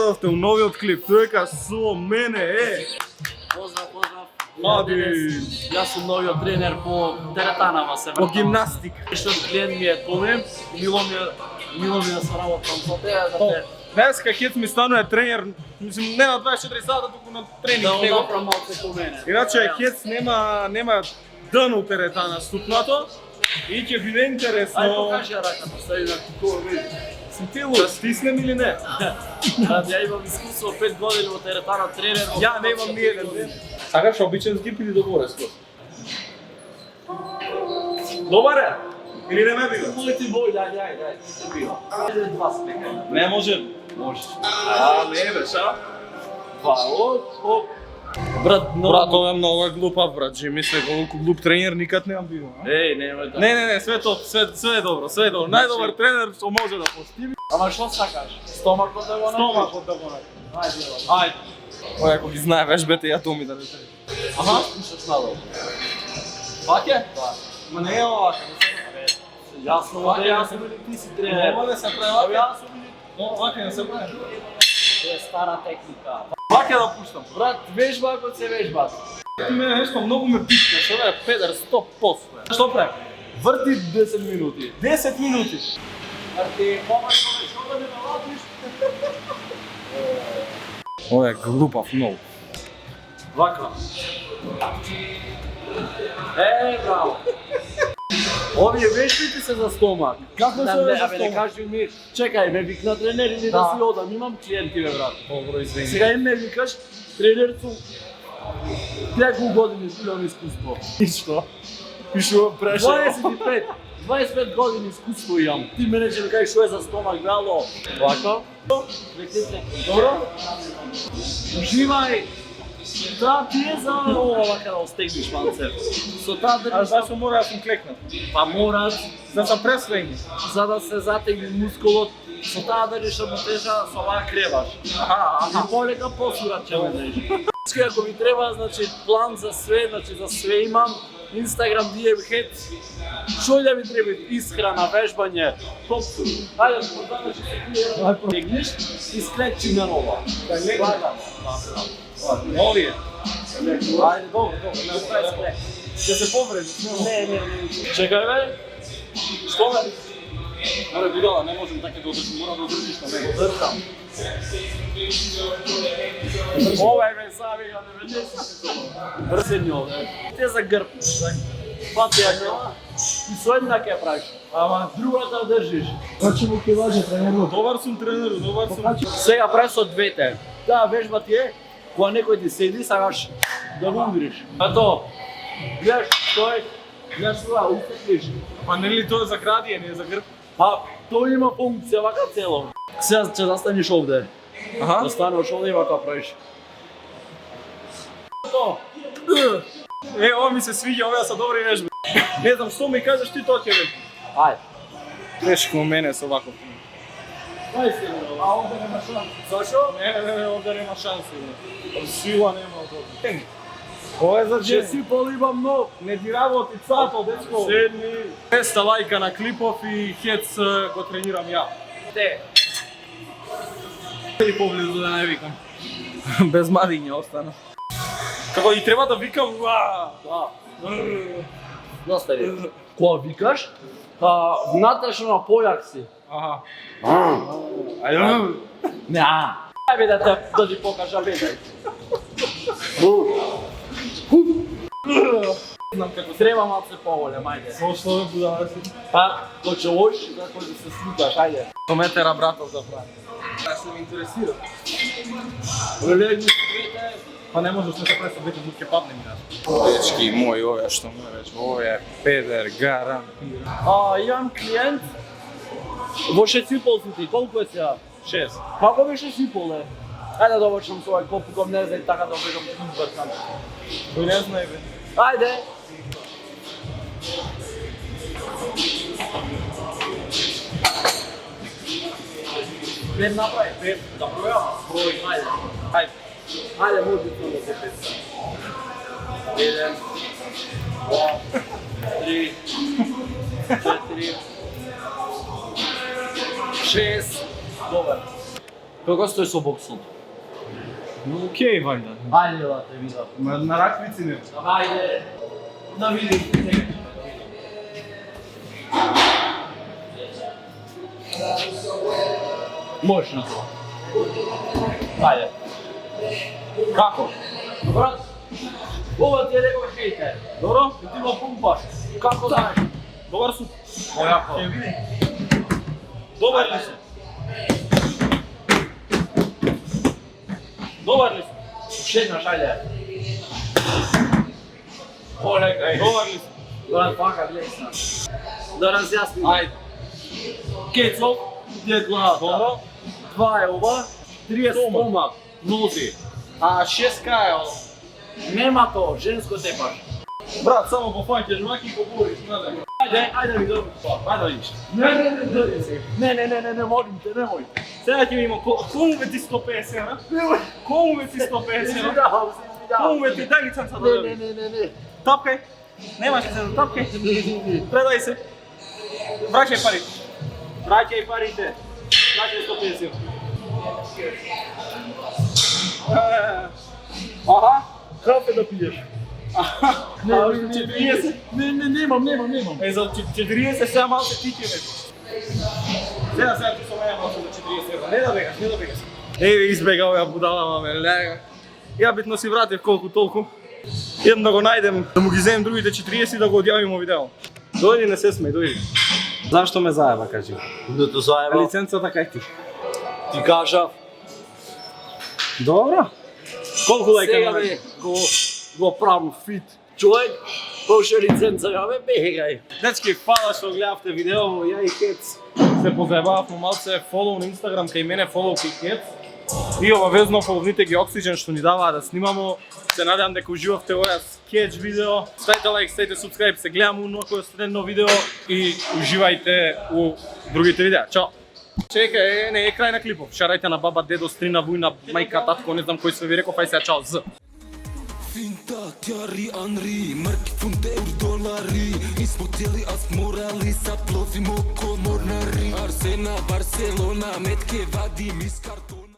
гледавте у новиот клип, тоека со мене е. Поздрав, поздрав. Хаби. Јас сум новиот тренер по теретана во се. По гимнастика. Што клиент ми е Томем, мило ми да соработам со тебе. Днеска Хец ми станува тренер, мислам не на 24 сата, туку на тренинг Да него. направам малце по мене. Иначе Хец нема дън у теретана ступнато и ќе биде интересно. Ај покажи ја раката, стави на кого види. Си ти луд, стиснем или не? Ја имам искуство 5 години во теретана тренер. Ја немам ни еден ден. Сакаш обичен скип или добореско? Добар е? Или не ме бива? Мој ти бој, дај, ти бива. Ајде два спека. Не може. Може. Не бе, ша? Два, оп. Брат, Брат, ова е многу глупав, брат, жи мисле колку глуп тренер никад немам бил. Еј, немој да. Не, све е добро, све е добро. Најдобар тренер што може да постиви. Ама што сакаш? Стомакот да го направиш? Стомакот да го направи. Ајде, Ајде. Ова ако ги знае вежбете, ја Томи да не се. Аха, слушаш надолу. Ваке? Да. Ма не е овака. Јас сум Ваке, тренер, јас сум ти си тренер. Ова не се прави Ама ваке. јас сум Ваке не се прави. Тоа е стара техника. Ваке да пуштам. Брат, вежба ако се вежба. Ти мене нешто многу ме пикнеш, ова е педер 100%. Што прави? Врти 10 минути. 10 минути. Врти, помаш што да не наватиш. Ова е глупав многу. Вака. Браво. Овие вежбите се за стомак. Како се за Абе, не стомак? кажи ми, чекај, ме викна тренер или да си одам, имам клиенти, бе, брат. Добро, извини. Сега им ме викаш, тренер сум 3 години имам искуство. И што? Пишува преше. 25 години искуство имам. Ти мене ќе ми кажеш што е за стомак, брало. Вака. Рекнете. Добро? Уживај. Таа ти е за ова вака да остегнеш манцев. Со таа А држиш, зашто мора да сум клекнат? па морат, За да пресвење. за да се затегне мускулот, со таа држиш равнотежа, со оваа креваш. Аха. И полека посурат ќе ме држи. Ако ми треба, значи план за све имам. Instagram DM Head. Што да ми треба? Исхрана, вежбање, топсу. Ајде, значи се тегнеш и склекчи на нова. Овие. Ајде, добро, направи склек. Ќе се повреди. Не. Чекај бе. Што бе? Море будала, не можам така да одржам, мора да одржиш на мене. Држам. Ова е бе, сега вега не ведеш. Брзени овде. Те за грб. Пати ја нема. И со една ќе правиш. Ама другата држиш. Значи му ќе важи тренерот. Добар сум тренер, добар сум. Сега прави со двете. Таа вежба ти е, кога некој ти седи, сакаш да го удриш. Ето, гледаш, стој, гледаш това, устекнеш. Па нели тоа е за градије, не е за грб? Па, тоа има функција вака цело. Сега ќе застанеш овде. Аха. Да станеш овде и вака правиш. Тоа. Ова ми се свиѓа, овие се добри вежби. Не знам што ми кажеш ти тоа ќе веќе. Ајде. Тешко мене со ваков. Ајде се, а овде нема шанс. Зашо? Не, овде нема шанси. Сила нема од овде. Ова е за Че джен. си поливам нов. Не дираво ти цато, дечко. Седни. 200 лајка на клипов и Хец го тренирам ја. Те. И поблизу да не викам. Без мадиња остана. Како и треба да викам, Да. Достари. Кога викаш, внатрешно на појак си. Аха. Ајде. Не, Ајде да ти покажа бедај. Знам како се. Треба малце поволем, ајде. Зошто ме будала си? Па, кој ќе оиш, за кој да се сликаш, ајде. Со метера братов да прави. Ја се ме интересира. Легни двете. Па не можеш да се пресо веќе дук ќе падне ми нас. Дечки мои, овие што ме рече, овие е педер, гарантира. Имам клиент. Во шеципол си ти, колку е сега? 6. Како беше сипол е? Ајде да обачам со овај попуком, не знам така да обежам избркан. Тој не знае бе. Ајде. Пет направи, пет, да пројава, број, ајде. Ајде. Ајде, може да се пет. 1, 2, 3, 4, 6, добар. Како стои со боксот? Ну окей, вајда. Ајде, да те видам. На раквици не. Ајде. Да видим. Можеш на тоа. Ајде. Како? Брат, ова ти е рекол хейтер. Добро? И ти го пумпаш. Како знаеш? Добар сум. Ојако. Ќе види. Добар ли си? Добар ли си? Шеднаш, ајде. Олег, добар ли си? Брат, пака блесна. Да разјасним. Ајде. Кецов, ти е главата. Добро. 2 е ова, 3 е стомак, нози. А 6 кај Нема то, женско тепаш. брат, само го фаќаш маки и го бориш, знаеш. Ајде ми добри това. Ајде да видиш. Не, молим те, немој. Сега ќе видиме кому бе ти 150, а? Немој. Кому бе ти 150, а? Извинявам се. Кому бе ти дај лиценца да доби. Не. Тапкај. Немаш лиценца, тапкај. Предај се. Враќај парите. Враќај парите. Враќај 150. Аха, Кафе да пиеш. Не, 40. Немам. Е, за 40 сега малко ти ќе вето. Сега ти со мене малко за 40 евра. Не да бегаш. Еве избега оваа будала, маме, лега. Ја битно си вратив колку толку. Идем да го најдем, да му ги земем другите 40 и да го одјавимо видео. Дојди, не се смеј, дојди. Зашто ме заеба, кажи? Да те заеба. Лиценцата кај ти? Ти кажав. Добро. Колку лајка Сега имаш? бе, го правам фит. Човек, поше лиценца, ја бе, бегај. Дечки, фала што гледавте видео, ја и Кец се позаебававме малце, фолоу на Инстаграм кај мене, фолоу кај Кец. И обавезно фоловните ги Oxygen што ни даваа да снимамо. Се надевам дека уживавте оваа скеч видео. Ставите лайк, ставите subscribe, се гледаме некој следно видео и уживајте у другите видеа. Чао! Чекај, не е крај на клипов. Шарајте на баба, дедо, стрина, вујна, мајка, татко, не знам кој све ви реков, ај сега чао, З. Finta, Thierry Henry, marki funte eur dolari. Nismo htjeli, a smo morali, sad plovimo ko mornari. Arsena, Barcelona, metke vadim iz kartona.